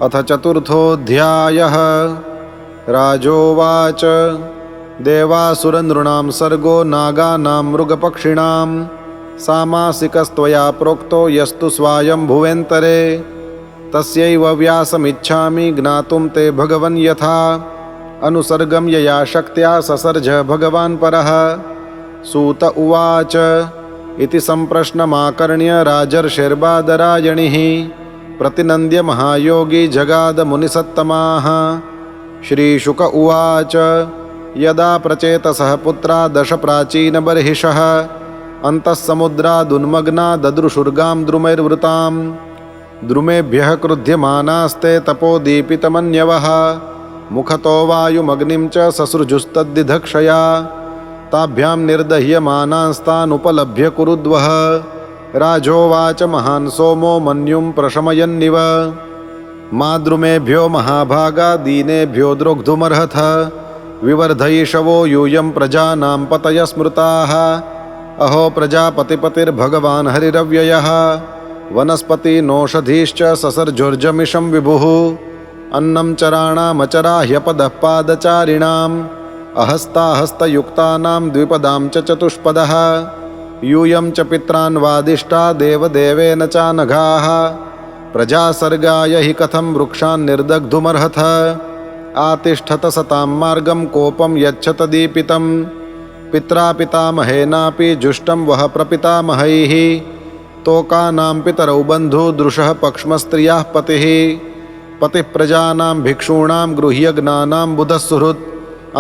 अथ चतुर्थोऽध्यायः। राजोवाच देवासुरनृणां सर्गो नागानां मृगपक्षिणां सामासिकस्त्वया प्रोक्तो यस्तु स्वायम्भुवेन्तरे तस्यैव व्यासमिच्छामि ज्ञातुं ते भगवन् यथा अनुसर्गं यया शक्त्या ससर्ज भगवान् परः। सूत उवाच इति सम्प्रश्नमाकर्ण्य राजर्षिर्बादरायणिः प्रतिनन्द्य महायोगी जगाद मुनिसत्तमाः। श्रीशुक उवाच यदा प्रचेतसः पुत्रा दश प्राचीनबर्हिषः अन्तः समुद्रादुन्मग्ना ददृशुर्गां द्रुमैर्वृतां द्रुमेभ्यः क्रुध्यमानास्ते तपोदीपितमन्यवः मुखतो वायुमग्निं च ससृजुस्तद्दिधक्षया ताभ्यां निर्दह्यमानांस्तानुपलभ्य कुरुद्वः। राजोवाच महान् सोमो मन्युं प्रशमयन्निव माद्रुमेभ्यो महाभागा दीनेभ्यो द्रोग्धुमर्हथ विवर्धयिषवो यूयं प्रजानां पतय स्मृताः। अहो प्रजापतिपतिर्भगवान् हरिरव्ययः वनस्पतिनोषधीश्च ससर्जोर्जमिषं विभुः अन्नं चराणामचरा ह्यपदः पादचारिणाम् अहस्ताहस्तयुक्तानां द्विपदां च चतुष्पदः यूयं च पित्रान् वादिष्टा देवदेवेन चानघाः प्रजासर्गाय हि कथं वृक्षान् निर्दग्धुमर्हथ आतिष्ठत सतां मार्गं कोपं यच्छत दीपितं पित्रा पितामहेनापि जुष्टं वः प्रपितामहैः तोकानां पितरौ बन्धुदृशः पक्ष्मस्त्रियाः पतिः पतिः प्रजानां भिक्षूणां गृह्यज्ञानां बुधः सुहृत्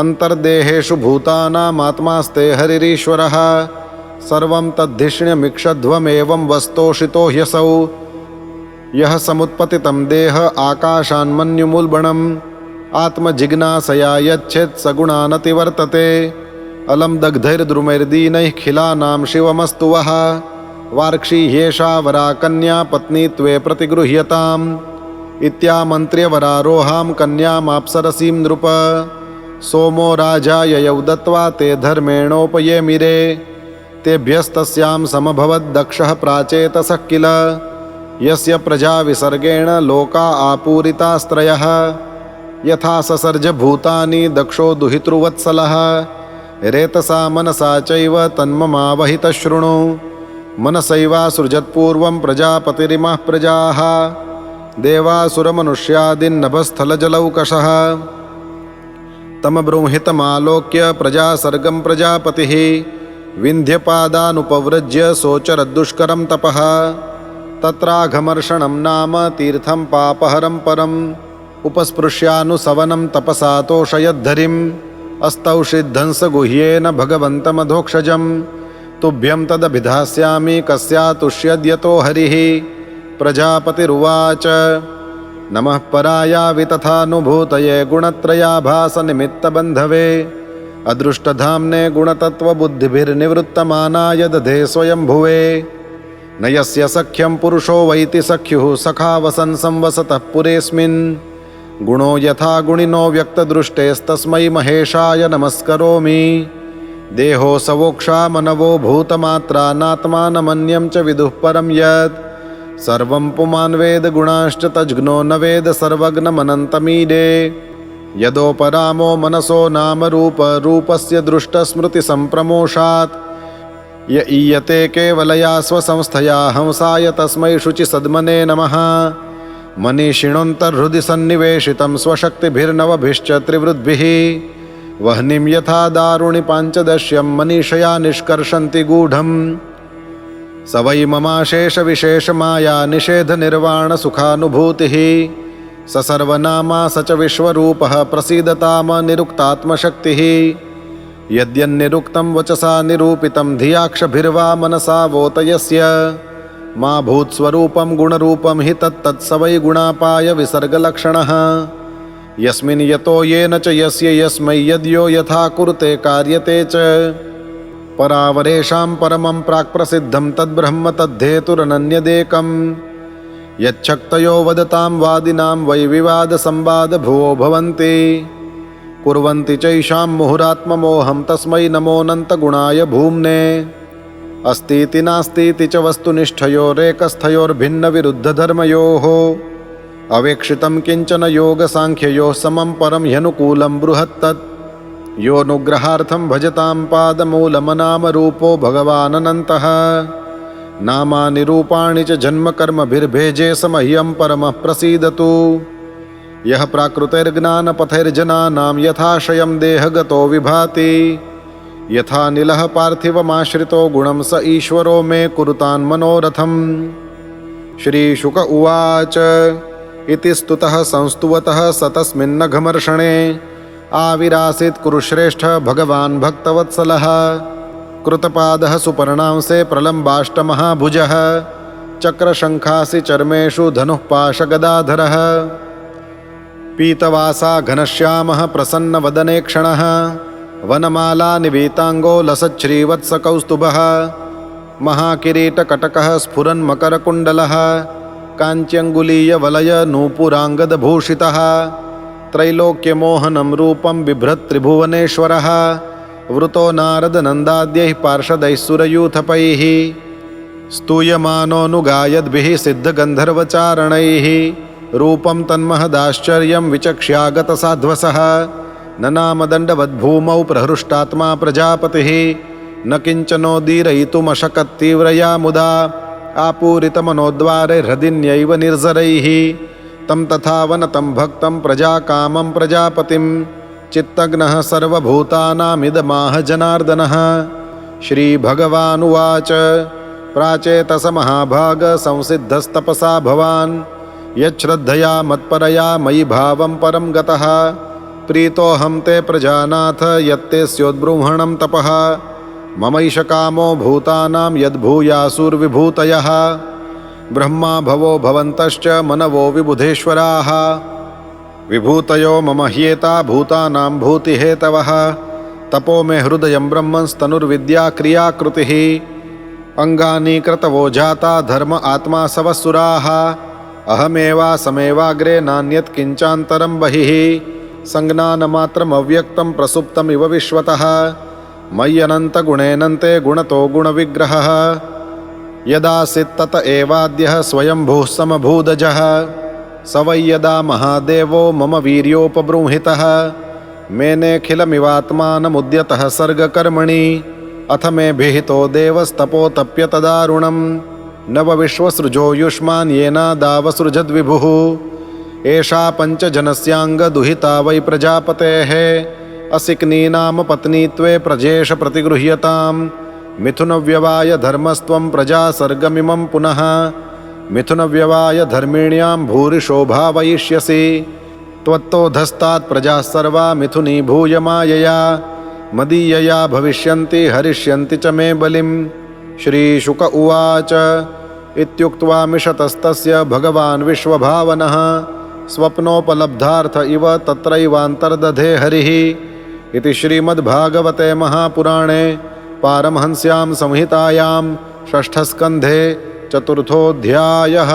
अन्तर्देहेषु भूतानामात्मास्ते हरिरीश्वरः सर्वं तद्धिष्ण्यमिक्षध्वमेवं वस्तोषितो ह्यसौ यः समुत्पतितं देह आकाशान्मन्युमुल्बणम् आत्मजिज्ञासया यच्छेत् सगुणानतिवर्तते अलं दग्धैर्द्रुमैर्दीनैः खिलानां शिवमस्तु वः वार्क्षी ह्येषा वरा कन्या पत्नीत्वे प्रतिगृह्यताम् इत्यामन्त्र्य वरारोहां कन्यामाप्सरसीं नृप सोमो राजा ययौ दत्त्वा ते धर्मेणोपयेमिरे तेभ्यस्तस्यां समभवद्दक्षः प्राचेतसः किल यस्य प्रजाविसर्गेण लोका आपूरितास्त्रयः यथा ससर्ज भूतानि दक्षो दुहितृवत्सलः रेतसा मनसा चैव तन्ममावहितः शृणु मनसैवासृजत्पूर्वं प्रजापतिरिमः प्रजाः देवासुरमनुष्यादिन्नभस्थलजलौकषः तमबृंहितमालोक्य प्रजासर्गं प्रजापतिः विन्ध्यपादानुपव्रज्य सोचरद्दुष्करं तपः तत्राघमर्षणं नाम तीर्थं पापहरं परम् उपस्पृश्यानुसवनं तपसा तोषयद्धरिम् अस्तौषिद्धंसगुह्येन भगवन्तमधोक्षजं तुभ्यं तदभिधास्यामि कस्यातुष्यद्यतो हरिः। प्रजापतिरुवाच नमः परायावि तथानुभूतये गुणत्रयाभासनिमित्तबन्धवे अदृष्टधाम्ने गुणतत्त्वबुद्धिभिर्निवृत्तमानाय दधे स्वयंभुवे न यस्य सख्यं पुरुषो वैति सख्युः सखा वसन् संवसतः पुरेऽस्मिन् गुणो यथा गुणिनो व्यक्तदृष्टेस्तस्मै महेशाय नमस्करोमि देहो सवोक्षा मनवो भूतमात्रानात्मानमन्यं च विदुः परं यत् सर्वं पुमान् वेद गुणांश्च तज्ज्ञो न वेद सर्वज्ञमनन्तमीडे यदोपरामो मनसो नाम रूपस्य दृष्टस्मृतिसम्प्रमोषात् य ईयते केवलया स्वसंस्थया हंसाय तस्मै शुचिसद्मने नमः मनीषिणोऽन्तर्हृदि सन्निवेशितं स्वशक्तिभिर्नवभिश्च त्रिवृद्भिः वह्निं यथा दारुणि पाञ्चदश्यं मनीषया निष्कर्षन्ति गूढम् स वै ममाशेषविशेषमाया निषेधनिर्वाणसुखानुभूतिः स सर्वनामा स च विश्वरूपः प्रसीदतामनिरुक्तात्मशक्तिः यद्यन्निरुक्तं वचसा निरूपितं धियाक्षभिर्वा मनसा वोतयस्य मा भूत्स्वरूपं गुणरूपं हि तत्तत् स वै गुणापाय विसर्गलक्षणः यस्मिन् यतो येन च यस्य यस्मै यद्यो यथा कुरुते कार्यते च परावरेषां परमं प्राक्प्रसिद्धं तद्ब्रह्म तद्धेतुरनन्यदेकम् यच्छक्तयो वदतां वादिनां वै विवादसंवादभुवो भवन्ति कुर्वन्ति चैषां मुहुरात्ममोहं तस्मै नमोऽनन्तगुणाय भूम्ने अस्तीति नास्तीति च वस्तुनिष्ठयोरेकस्थयोर्भिन्नविरुद्धधर्मयोः अवेक्षितं किंचन योगसाङ्ख्ययोः समं परं ह्यनुकूलं बृहत्तत् योऽनुग्रहार्थं भजतां पादमूलमनामरूपो भगवाननन्तः नामानि रूपाणि च जन्मकर्मभिर्भेजे स मह्यं परमः प्रसीदतु यः प्राकृतैर्ज्ञानपथैर्जनानां यथाशयं देहगतो विभाति यथा नीलः पार्थिवमाश्रितो गुणं स ईश्वरो मे कुरुतान् मनोरथम्। श्रीशुक उवाच इति स्तुतः संस्तुवतः स तस्मिन्नघमर्षणे आविरासीत् कुरुश्रेष्ठ भगवान् भक्तवत्सलः कृतपादः सुपर्णांसे प्रलम्बाष्टमहाभुजः चक्रशङ्खासि चर्मेषु धनुः पाशगदाधरः पीतवासा घनश्यामः प्रसन्नवदने क्षणः वनमाला निवीताङ्गो लसच्छ्रीवत्सकौस्तुभः महाकिरीटकटकः स्फुरन्मकरकुण्डलः काञ्च्यङ्गुलीयवलयनूपुराङ्गदभूषितः त्रैलोक्यमोहनं रूपं बिभ्रत्त्रिभुवनेश्वरः वृतो नारदनन्दाद्यैः पार्षदैः सुरयूथपैः स्तूयमानोऽनुगायद्भिः सिद्धगन्धर्वचारणैः रूपं तन्महदाश्चर्यं विचक्ष्यागतसाध्वसः ननामदण्डवद्भूमौ प्रहृष्टात्मा प्रजापतिः न किञ्चनोदीरयितुमशकत्तीव्रया मुदा आपूरितमनोद्वारे हृदिन्यैव निर्जरैः तं तथा वनतं भक्तं प्रजाकामं प्रजापतिं चित्तग्नः सर्वभूतानामिदमाह जनार्दनः। श्रीभगवानुवाच प्राचेतस महाभाग संसिद्धस्तपसा भवान् यच्छ्रद्धया मत्परया मयि भावं परं गतः प्रीतोऽहं ते प्रजानाथ यत्ते स्योद्बृंहणं तपः ममैष कामो भूतानां यद्भूयासुर्विभूतयः ब्रह्मा भवो भवन्तश्च मनवो विबुधेश्वराः विभूतयो मम ह्येता भूतानां भूतिहेतवः तपो मे हृदयं ब्रह्मंस्तनुर्विद्या क्रियाकृतिः अङ्गानि क्रतवो जाता धर्म आत्मा सवस्सुराः अहमेवा समेवाग्रे नान्यत् किञ्चान्तरं बहिः संज्ञानमात्रमव्यक्तं प्रसुप्तमिव विश्वतः मय्यनन्तगुणेनन्ते गुणतो गुणविग्रहः यदासीत् तत एवाद्यः स्वयंभूः समभूदजः स वै यदा महादेवो मम वीर्योपबृंहितः मेनेऽखिलमिवात्मानमुद्यतः सर्गकर्मणि अथ मे भिहितो देवस्तपोतप्य तदारुणम् नवविश्वसृजो युष्मान् येनादावसृजद्विभुः एषा पञ्चजनस्याङ्गदुहिता वै प्रजापतेः असिक्नी नाम पत्नीत्वे प्रजेश प्रतिगृह्यतां मिथुनव्यवाय धर्मस्त्वं प्रजासर्गमिमं पुनः मिथुनव्यवाय धर्मिण्यां भूरिशो भावयिष्यसि त्वत्तोधस्तात् प्रजाः सर्वा मिथुनीभूय मायया मदीयया भविष्यन्ति हरिष्यन्ति च मे बलिम्। श्रीशुक उवाच इत्युक्त्वा मिषतस्तस्य भगवान् विश्वभावनः स्वप्नोपलब्धार्थ इव तत्रैवान्तर्दधे हरिः इति श्रीमद्भागवते महापुराणे पारमहंस्यां संहितायां षष्ठस्कन्धे चतुर्थोऽध्यायः।